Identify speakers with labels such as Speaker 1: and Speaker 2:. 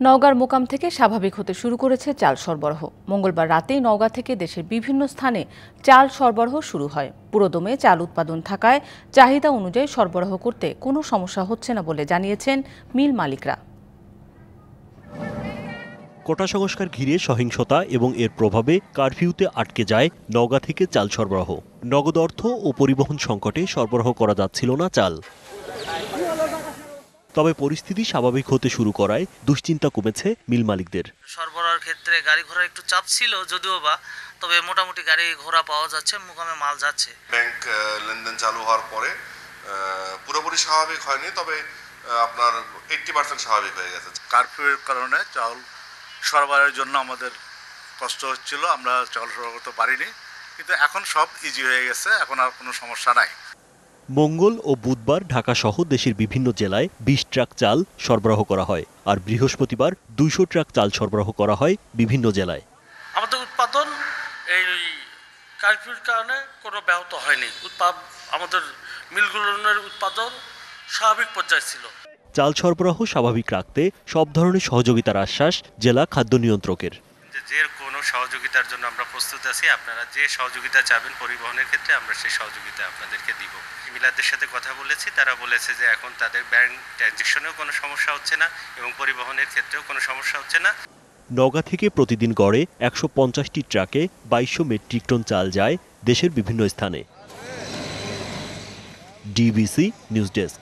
Speaker 1: নওগাঁর মোকাম থেকে স্বাভাবিক হতে শুরু করেছে চাল সরবরাহ। মঙ্গলবার রাতেই নওগাঁ থেকে দেশের বিভিন্ন স্থানে চাল সরবরাহ শুরু হয়। পুরোদমে চাল উৎপাদন থাকায় চাহিদা অনুযায়ী সরবরাহ করতে কোনো সমস্যা হচ্ছে না বলে জানিয়েছেন মিল মালিকরা।
Speaker 2: কোটা সংস্কার ঘিরে সহিংসতা এবং এর প্রভাবে কারফিউতে আটকে যায় নওগাঁ থেকে চাল সরবরাহ। নগদ অর্থ ও পরিবহন সংকটে সরবরাহ করা যাচ্ছিল না চাল। তবে পরিস্থিতি স্বাভাবিক হতে শুরু করায় দুশ্চিন্তা কমেছে মিল মালিকদের।
Speaker 3: সরবরাহের ক্ষেত্রে গাড়ি ঘোড়ার একটু চাপ ছিল যদিও বা, তবে মোটামুটি গাড়ি ঘোড়া পাওয়া যাচ্ছে, মোকামে মাল যাচ্ছে।
Speaker 4: ব্যাংক লেনদেন চালু হওয়ার পরে পুরোপুরি স্বাভাবিক হয়নি, তবে আপনার 80% স্বাভাবিক হয়ে গেছে।
Speaker 5: কারফিউর কারণে চাল সরবরাহের জন্য আমাদের কষ্ট হচ্ছিল, আমরা চাল সরবরাহ করতে পারিনি, কিন্তু এখন সব ইজি হয়ে গেছে, এখন আর কোনো সমস্যা নাই।
Speaker 2: মঙ্গল ও বুধবার ঢাকা সহ দেশের বিভিন্ন জেলায় 20 ট্রাক চাল সরবরাহ করা হয়, আর বৃহস্পতিবার 200 ট্রাক চাল সরবরাহ করা হয় বিভিন্ন জেলায়।
Speaker 3: আমাদের উৎপাদন এই কারফিউর কারণে কোনো ব্যাহত হয়নি। আমাদের মিলগুলোর উৎপাদন স্বাভাবিক পর্যায়ে ছিল।
Speaker 2: চাল সরবরাহ স্বাভাবিক রাখতে সব ধরনের সহযোগিতার আশ্বাস জেলা খাদ্য নিয়ন্ত্রকের।
Speaker 6: যে কোনো সহযোগিতার জন্য আমরা প্রস্তুত আছি। আপনারা যে সহযোগিতা চাবেন পরিবহনের ক্ষেত্রে আমরা সেই সহযোগিতা আপনাদেরকে দিব। মিলারদের সাথে কথা বলেছি, তারা বলেছে যে এখন তাদের ব্যাংক ট্রানজেকশনেও কোনো সমস্যা হচ্ছে না এবং পরিবহনের ক্ষেত্রেও কোনো সমস্যা হচ্ছে না।
Speaker 2: নওগাঁ থেকে প্রতিদিন গড়ে 150টি ট্রাকে 2200 মেট্রিক টন চাল যায় দেশের বিভিন্ন স্থানে। DBC news desk.